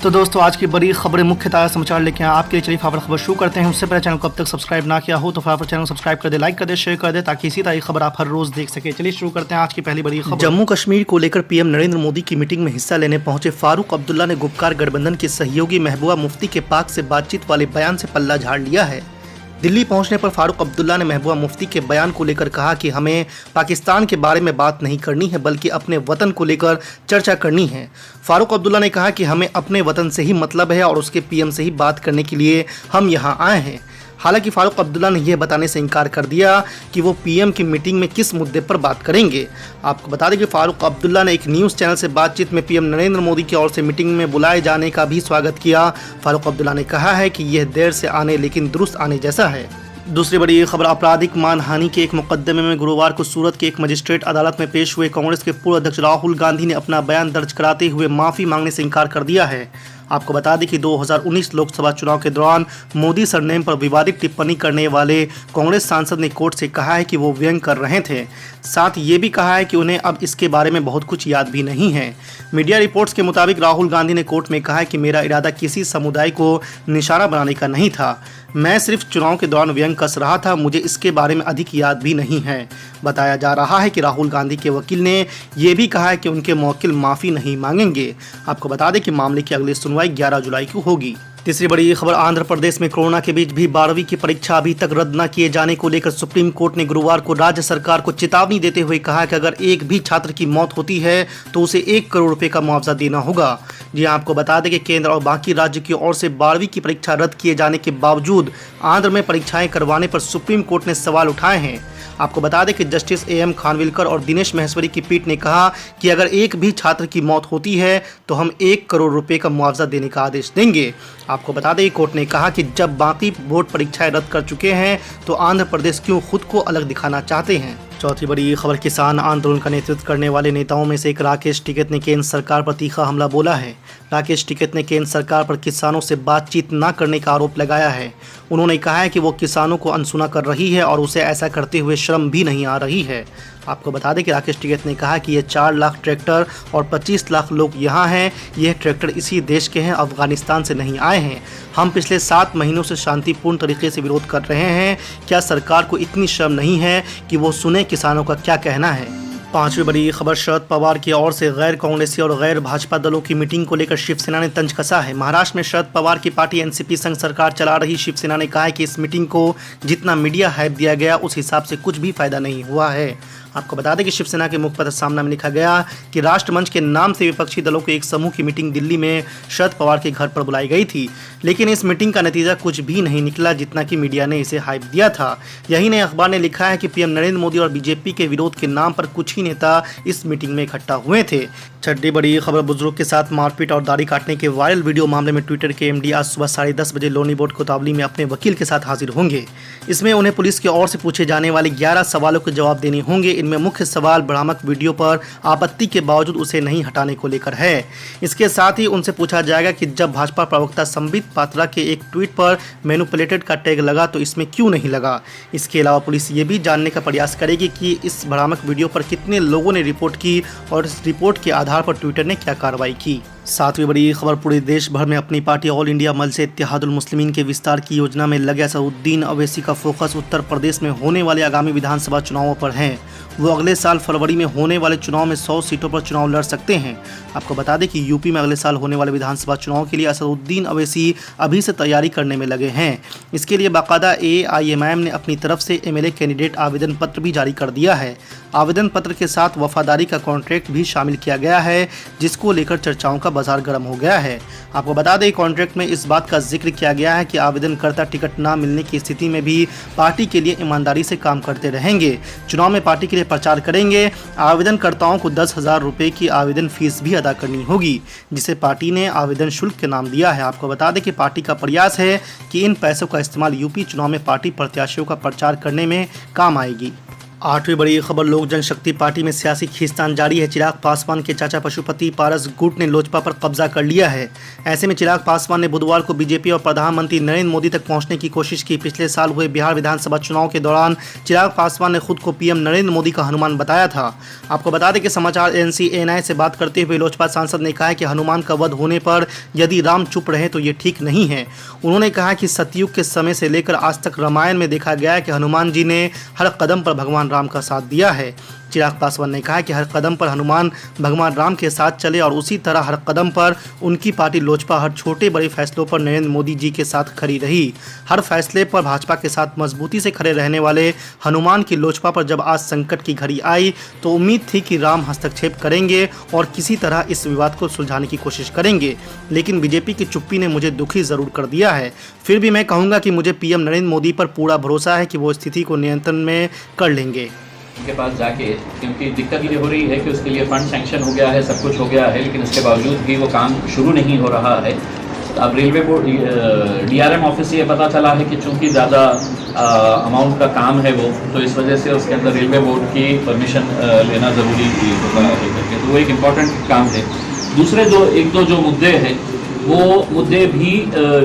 तो दोस्तों आज की बड़ी खबरें मुख्य ताज़ा समाचार लेके आए आपके लिए। चलिए फटाफट खबर शुरू करते हैं। उससे पहले चैनल को अब तक सब्सक्राइब ना किया हो तो फटाफट चैनल को सब्सक्राइब कर दे, लाइक कर दे, शेयर कर दे ताकि इसी तरह की खबर आप हर रोज देख सके। चलिए शुरू करते हैं आज की पहली बड़ी खबर। जम्मू कश्मीर को लेकर पीएम नरेंद्र मोदी की मीटिंग में हिस्सा लेने पहुंचे फारूक अब्दुल्ला ने गुपकार गठबंधन की सहयोगी महबूबा मुफ्ती के पाक से बातचीत वाले बयान से पल्ला झाड़ लिया है। दिल्ली पहुंचने पर फारूक अब्दुल्ला ने महबूबा मुफ्ती के बयान को लेकर कहा कि हमें पाकिस्तान के बारे में बात नहीं करनी है बल्कि अपने वतन को लेकर चर्चा करनी है। फारूक अब्दुल्ला ने कहा कि हमें अपने वतन से ही मतलब है और उसके पीएम से ही बात करने के लिए हम यहां आए हैं। हालांकि फारूक अब्दुल्ला ने यह बताने से इनकार कर दिया कि वो पीएम की मीटिंग में किस मुद्दे पर बात करेंगे। आपको बता दें कि फारूक अब्दुल्ला ने एक न्यूज़ चैनल से बातचीत में पीएम नरेंद्र मोदी की ओर से मीटिंग में बुलाए जाने का भी स्वागत किया। फारूक अब्दुल्ला ने कहा है कि यह देर से आने लेकिन दुरुस्त आने जैसा है। दूसरी बड़ी खबर, आपराधिक मानहानि के एक मुकदमे में गुरुवार को सूरत के एक मजिस्ट्रेट अदालत में पेश हुए कांग्रेस के पूर्व अध्यक्ष राहुल गांधी ने अपना बयान दर्ज कराते हुए माफ़ी मांगने से इनकार कर दिया है। आपको बता दें कि 2019 लोकसभा चुनाव के दौरान मोदी सरनेम पर विवादित टिप्पणी करने वाले कांग्रेस सांसद ने कोर्ट से कहा है कि वो व्यंग कर रहे थे। साथ ये भी कहा है कि उन्हें अब इसके बारे में बहुत कुछ याद भी नहीं है। मीडिया रिपोर्ट्स के मुताबिक राहुल गांधी ने कोर्ट में कहा है कि मेरा इरादा किसी समुदाय को निशाना बनाने का नहीं था, मैं सिर्फ चुनाव के दौरान व्यंग कस रहा था, मुझे इसके बारे में अधिक याद भी नहीं है। बताया जा रहा है कि राहुल गांधी के वकील ने यह भी कहा है कि उनके मौकिल माफ़ी नहीं मांगेंगे। आपको बता दें कि मामले की अगली सुनवाई 11 जुलाई को होगी। तीसरी बड़ी खबर, आंध्र प्रदेश में कोरोना के बीच भी 12वीं की परीक्षा अभी तक रद्द न किए जाने को लेकर सुप्रीम कोर्ट ने गुरुवार को राज्य सरकार को चेतावनी देते हुए कहा कि अगर एक भी छात्र की मौत होती है तो उसे 1 करोड़ रुपए का मुआवजा देना होगा। जी आपको बता दें कि केंद्र और बाकी राज्य की ओर से 12वीं की परीक्षा रद्द किए जाने के बावजूद आंध्र में परीक्षाएं करवाने पर सुप्रीम कोर्ट ने सवाल उठाए हैं। आपको बता दें कि जस्टिस AM खानविलकर और दिनेश महेश्वरी की पीठ ने कहा कि अगर एक भी छात्र की मौत होती है तो हम 1 करोड़ रुपए का मुआवजा देने का आदेश देंगे। आपको बता दें कोर्ट ने कहा कि जब बाकी बोर्ड परीक्षाएं रद्द कर चुके हैं तो आंध्र प्रदेश क्यों खुद को अलग दिखाना चाहते हैं। चौथी बड़ी खबर, किसान आंदोलन का नेतृत्व करने वाले नेताओं में से एक राकेश टिकैत ने केंद्र सरकार पर तीखा हमला बोला है। राकेश टिकैत ने केंद्र सरकार पर किसानों से बातचीत न करने का आरोप लगाया है। उन्होंने कहा है कि वो किसानों को अनसुना कर रही है और उसे ऐसा करते हुए शर्म भी नहीं आ रही है। आपको बता दें कि राकेश टिकैत ने कहा कि ये 4 लाख ट्रैक्टर और 25 लाख लोग यहाँ हैं। यह ट्रैक्टर इसी देश के हैं, अफगानिस्तान से नहीं आए हैं। हम पिछले 7 महीनों से शांतिपूर्ण तरीके से विरोध कर रहे हैं। क्या सरकार को इतनी शर्म नहीं है कि वो सुने किसानों का क्या कहना है। पांचवी बड़ी खबर, शरद पवार की ओर से गैर कांग्रेसी और गैर भाजपा दलों की मीटिंग को लेकर शिवसेना ने तंज कसा है। महाराष्ट्र में शरद पवार की पार्टी NCP संग सरकार चला रही शिवसेना ने कहा है कि इस मीटिंग को जितना मीडिया हाइप दिया गया उस हिसाब से कुछ भी फायदा नहीं हुआ है। आपको बता दें कि शिवसेना के मुखपत्र सामना में लिखा गया कि राष्ट्रमंच के नाम से विपक्षी दलों के एक समूह की मीटिंग दिल्ली में शरद पवार के घर पर बुलाई गई थी, लेकिन इस मीटिंग का नतीजा कुछ भी नहीं निकला जितना कि मीडिया ने इसे हाइप दिया था। यही नहीं, अखबार ने लिखा है कि पीएम नरेंद्र मोदी और बीजेपी के विरोध के नाम पर कुछ ही नेता इस मीटिंग में इकट्ठा हुए थे। छठी बड़ी खबर, बुजुर्ग के साथ मारपीट और दाढ़ी काटने के वायरल वीडियो मामले में ट्विटर के MD आज सुबह 10:30 बजे लोनी बोर्ड कोतवाली में अपने वकील के साथ हाजिर होंगे। इसमें उन्हें पुलिस की ओर से पूछे जाने वाले 11 सवालों के जवाब देने होंगे। इनमें मुख्य सवाल भ्रामक वीडियो पर आपत्ति के बावजूद उसे नहीं हटाने को लेकर है। इसके साथ ही उनसे पूछा जाएगा कि जब भाजपा प्रवक्ता संबित पात्रा के एक ट्वीट पर मैनिपुलेटेड का टैग लगा तो इसमें क्यों नहीं लगा। इसके अलावा पुलिस ये भी जानने का प्रयास करेगी कि इस भ्रामक वीडियो पर कितने लोगों ने रिपोर्ट की और इस रिपोर्ट के आधार पर ट्विटर ने क्या कार्रवाई की। सातवीं बड़ी खबर, पूरे देश भर में अपनी पार्टी ऑल इंडिया मजलिस इत्तेहादुल मुस्लिमीन के विस्तार की योजना में लगे असदुद्दीन अवैसी का फोकस उत्तर प्रदेश में होने वाले आगामी विधानसभा चुनावों पर है। वो अगले साल फरवरी में होने वाले चुनाव में 100 सीटों पर चुनाव लड़ सकते हैं। आपको बता दें कि यूपी में अगले साल होने वाले विधानसभा चुनाव के लिए असदुद्दीन अवैसी अभी से तैयारी करने में लगे हैं। इसके लिए बाकायदा AIMIM ने अपनी तरफ से MLA कैंडिडेट आवेदन पत्र भी जारी कर दिया है। आवेदन पत्र के साथ वफादारी का कॉन्ट्रैक्ट भी शामिल किया गया है, जिसको लेकर चर्चाओं का बाजार गर्म हो गया है। आपको बता दें कॉन्ट्रैक्ट में इस बात का जिक्र किया गया है कि आवेदनकर्ता टिकट न मिलने की स्थिति में भी पार्टी के लिए ईमानदारी से काम करते रहेंगे, चुनाव में पार्टी के लिए प्रचार करेंगे। आवेदनकर्ताओं को 10,000 रुपये की आवेदन फीस भी अदा करनी होगी, जिसे पार्टी ने आवेदन शुल्क के नाम दिया है। आपको बता दें कि पार्टी का प्रयास है कि इन पैसों का इस्तेमाल यूपी चुनाव में पार्टी प्रत्याशियों का प्रचार करने में काम आएगी। आठवीं बड़ी खबर लोक जनशक्ति पार्टी में सियासी खींचतान जारी है। चिराग पासवान के चाचा पशुपति पारस गुट ने लोजपा पर कब्जा कर लिया है। ऐसे में चिराग पासवान ने बुधवार को बीजेपी और प्रधानमंत्री नरेंद्र मोदी तक पहुंचने की कोशिश की। पिछले साल हुए बिहार विधानसभा चुनाव के दौरान चिराग पासवान ने खुद को पीएम नरेंद्र मोदी का हनुमान बताया था। आपको बता दें कि समाचार एजेंसी एएनआई से बात करते हुए लोजपा सांसद ने कहा कि हनुमान का वध होने पर यदि राम चुप रहे तो ये ठीक नहीं है। उन्होंने कहा कि सतयुग के समय से लेकर आज तक रामायण में देखा गया है कि हनुमान जी ने हर कदम पर भगवान राम का साथ दिया है। चिराग पासवान ने कहा कि हर कदम पर हनुमान भगवान राम के साथ चले और उसी तरह हर कदम पर उनकी पार्टी लोजपा हर छोटे बड़े फैसलों पर नरेंद्र मोदी जी के साथ खड़ी रही। हर फैसले पर भाजपा के साथ मजबूती से खड़े रहने वाले हनुमान की लोजपा पर जब आज संकट की घड़ी आई तो उम्मीद थी कि राम हस्तक्षेप करेंगे और किसी तरह इस विवाद को सुलझाने की कोशिश करेंगे, लेकिन बीजेपी की चुप्पी ने मुझे दुखी जरूर कर दिया है। फिर भी मैं कहूँगा कि मुझे पीएम नरेंद्र मोदी पर पूरा भरोसा है कि वो स्थिति को नियंत्रण में कर लेंगे। उनके पास जाके, क्योंकि दिक्कत ये हो रही है कि उसके लिए फंड सैंक्शन हो गया है, सब कुछ हो गया है, लेकिन उसके बावजूद भी वो काम शुरू नहीं हो रहा है। अब रेलवे बोर्ड डीआरएम ऑफिस से ये पता चला है कि चूँकि ज़्यादा अमाउंट का काम है वो, तो इस वजह से उसके अंदर रेलवे बोर्ड की परमिशन लेना ज़रूरी होता है करके, तो वो एक इम्पॉर्टेंट काम है। दूसरे एक दो जो मुद्दे हैं वो मुद्दे भी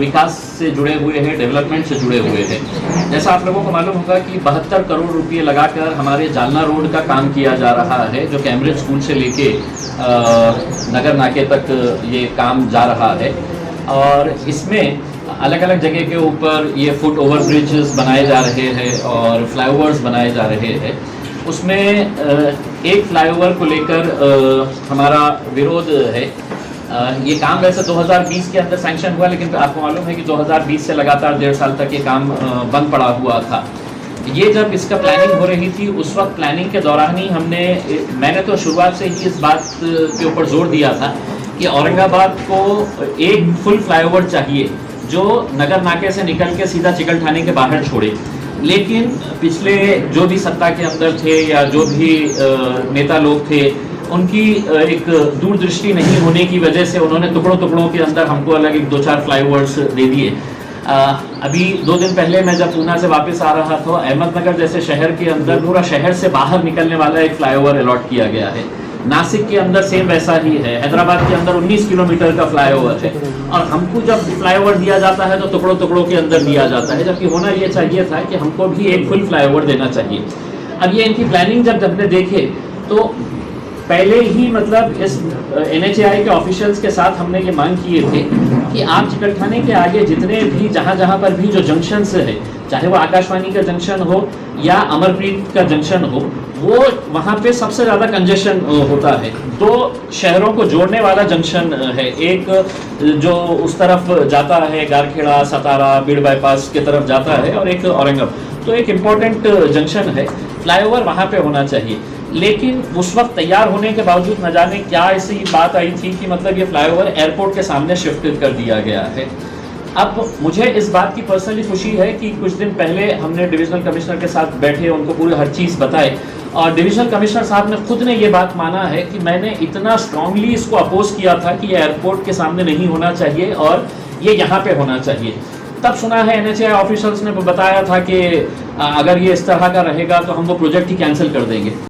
विकास से जुड़े हुए हैं, डेवलपमेंट से जुड़े हुए हैं। जैसा आप लोगों को मालूम होगा कि 72 करोड़ रुपए लगाकर हमारे जालना रोड का काम किया जा रहा है, जो कैम्ब्रिज स्कूल से लेके नगर नाके तक ये काम जा रहा है। और इसमें अलग अलग जगह के ऊपर ये फुट ओवर ब्रिजेस बनाए जा रहे हैं और फ्लाईओवर्स बनाए जा रहे हैं। उसमें एक फ्लाईओवर को लेकर हमारा विरोध है। ये काम वैसे 2020 के अंदर सैंक्शन हुआ, लेकिन आपको मालूम है कि 2020 से लगातार 1.5 साल तक ये काम बंद पड़ा हुआ था। ये जब इसका प्लानिंग हो रही थी, उस वक्त प्लानिंग के दौरान ही मैंने तो शुरुआत से ही इस बात के ऊपर जोर दिया था कि औरंगाबाद को एक फुल फ्लाईओवर चाहिए जो नगर नाके से निकल के सीधा चिकलठानी के बाहर छोड़े। लेकिन पिछले जो भी सत्ता के अंदर थे या जो भी नेता लोग थे, उनकी एक दूरदृष्टि नहीं होने की वजह से उन्होंने टुकड़ों टुकड़ों के अंदर हमको अलग एक 2-4 फ्लाईओवर्स दे दिए। अभी 2 दिन पहले मैं जब पूना से वापस आ रहा था, अहमदनगर जैसे शहर के अंदर पूरा शहर से बाहर निकलने वाला एक फ्लाईओवर अलॉट किया गया है। नासिक के अंदर सेम वैसा ही है। हैदराबाद के अंदर 19 किलोमीटर का फ्लाईओवर है और हमको जब फ्लाईओवर दिया जाता है तो टुकड़ों टुकड़ों के अंदर दिया जाता है, जबकि होना ये चाहिए था कि हमको भी एक फुल फ्लाईओवर देना चाहिए। अब ये इनकी प्लानिंग जब हमने देखे तो पहले ही मतलब इस NHAI के ऑफिशियल्स के साथ हमने ये मांग किए थे कि आप चिकलठाने के आगे जितने भी जहाँ पर भी जो जंक्शंस है, चाहे वो आकाशवाणी का जंक्शन हो या अमरप्रीत का जंक्शन हो, वो वहाँ पे सबसे ज़्यादा कंजेशन होता है। 2 शहरों को जोड़ने वाला जंक्शन है, एक जो उस तरफ जाता है गारखेड़ा सतारा बीड़ बाईपास की तरफ जाता है और एक औरंगाबाद, तो एक इम्पॉर्टेंट जंक्शन है। फ्लाईओवर वहाँ पे होना चाहिए, लेकिन उस वक्त तैयार होने के बावजूद न जाने क्या ऐसी बात आई थी कि मतलब ये फ्लाईओवर एयरपोर्ट के सामने शिफ्ट कर दिया गया है। अब मुझे इस बात की पर्सनली खुशी है कि कुछ दिन पहले हमने डिविजनल कमिश्नर के साथ बैठे, उनको पूरी हर चीज़ बताई और डिविजनल कमिश्नर साहब ने खुद ने ये बात माना है कि मैंने इतना स्ट्रांगली इसको अपोज किया था कि ये एयरपोर्ट के सामने नहीं होना चाहिए और ये यहाँ पे होना चाहिए। तब सुना है NHAI ऑफिशियल्स ने बताया था कि अगर ये इस तरह का रहेगा तो हम वो प्रोजेक्ट ही कैंसिल कर देंगे।